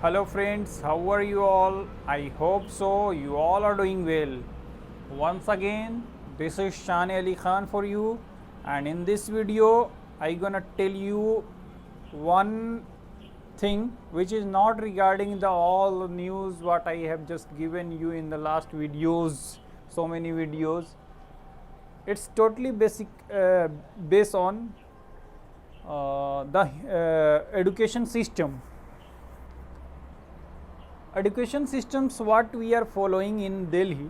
Hello friends, how are you all? I hope so. You all are doing well. Once again, this is Shane Ali Khan for you, and in this video, I gonna tell you one thing which is not regarding the all news what I have just given you in the last videos. So many videos. It's totally based on the education system. Education systems what we are following in Delhi,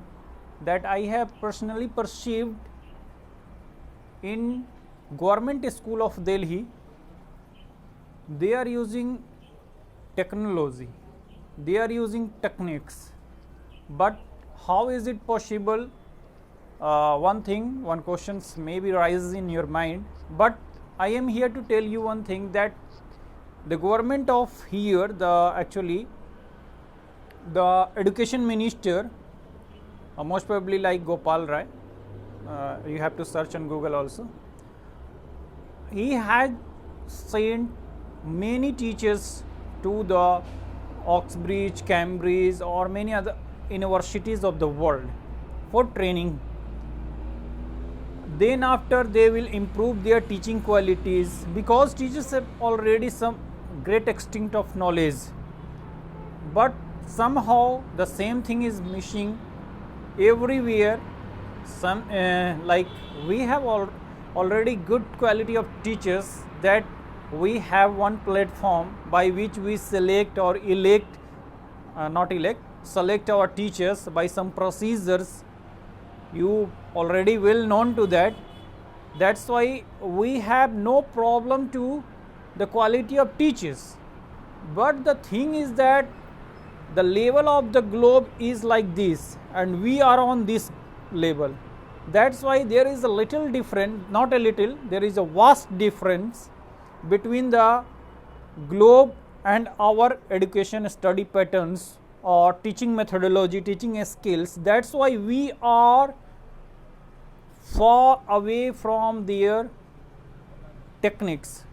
that I have personally perceived in government school of Delhi, they are using technology, they are using techniques, but how is it possible? One question maybe rises in your mind, but I am here to tell you one thing, that the government of here, the education minister, most probably like Gopal Rai, you have to search on Google also, he had sent many teachers to the Oxbridge, Cambridge or many other universities of the world for training. Then after they will improve their teaching qualities, because teachers have already some great extent of knowledge, but somehow the same thing is missing everywhere. Like we have already good quality of teachers, that we have one platform by which we select or elect, not elect, select our teachers by some procedures. You already well known to that. That's why we have no problem to the quality of teachers. But the thing is that the level of the globe is like this, and we are on this level. That's why there is a little difference, not a little, there is a vast difference between the globe and our education study patterns or teaching methodology, teaching skills. That's why we are far away from their techniques.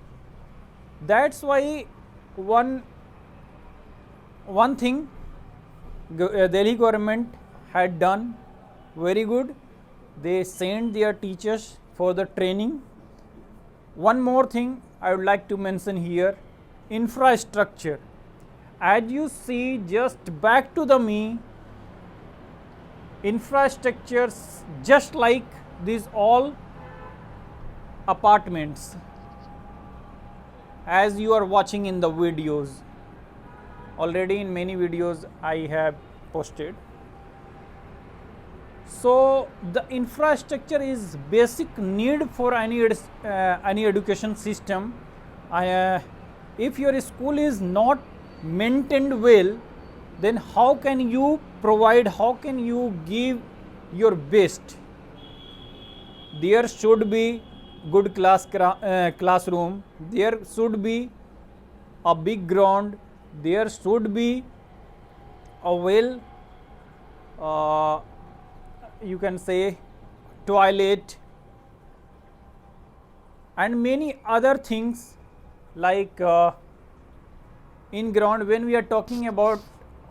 That's why one thing Delhi government had done very good, they sent their teachers for the training. One more thing I would like to mention here, infrastructure. As you see, just back to the me, infrastructures just like these all apartments as you are watching in the videos. Already in many videos I have posted. So the infrastructure is basic need for any education system. If your school is not maintained well, then how can you provide, how can you give your best? There should be good classroom, there should be a big ground, there should be a well, you can say toilet, and many other things like in ground. When we are talking about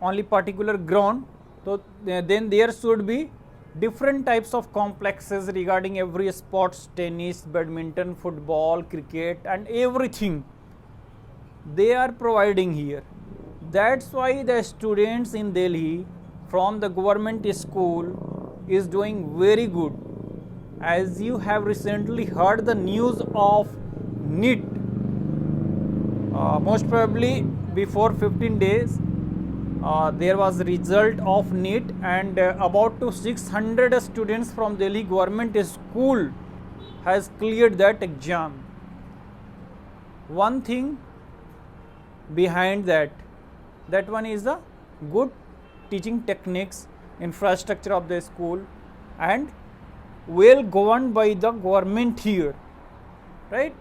only particular ground, so then there should be different types of complexes regarding every sports, tennis, badminton, football, cricket and everything they are providing here. That's why the students in Delhi from the government school is doing very good. As you have recently heard the news of NEET, most probably before 15 days there was result of NEET, and about to 600 students from Delhi government school has cleared that exam. One thing behind that one is the good teaching techniques, infrastructure of the school, and well governed by the government here, right?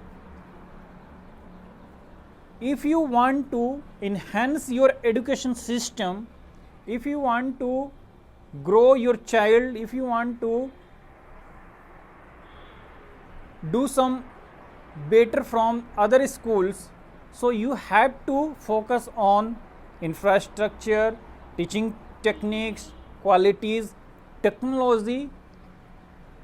If you want to enhance your education system, if you want to grow your child, if you want to do some better from other schools, so you have to focus on infrastructure, teaching techniques, qualities, technology.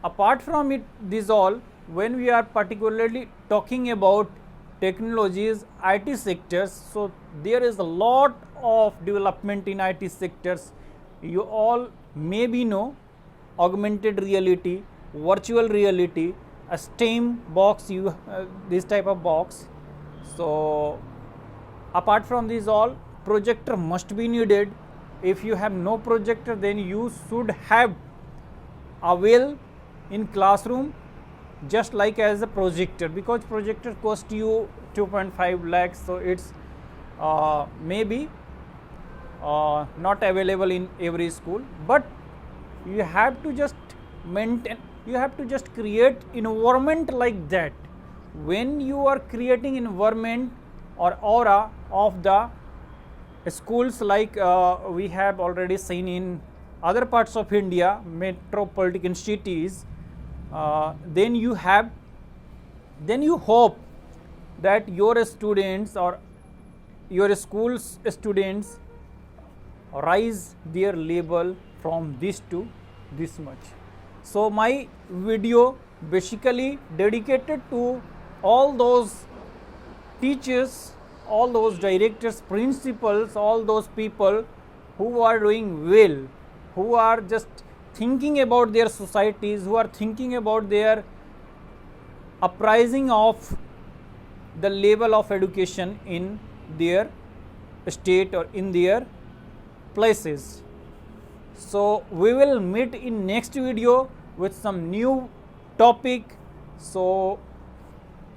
Apart from it, these all, when we are particularly talking about technologies, IT sectors, so there is a lot of development in IT sectors. You all maybe know augmented reality, virtual reality, a STEM box, this type of box. So apart from these all, projector must be needed. If you have no projector, then you should have avail in classroom just like as a projector, because projector cost you 2.5 lakhs, so it's maybe not available in every school, but you have to just maintain, you have to just create environment like that. When you are creating environment or aura of the schools like we have already seen in other parts of India, metropolitan cities, then you hope that your students or your school's students rise their level from this to this much. So my video basically dedicated to all those teachers, all those directors, principals, all those people who are doing well, who are just thinking about their societies, who are thinking about their uprising of the level of education in their state or in their places. So we will meet in next video with some new topic. So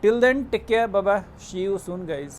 till then, take care, bye bye, see you soon guys.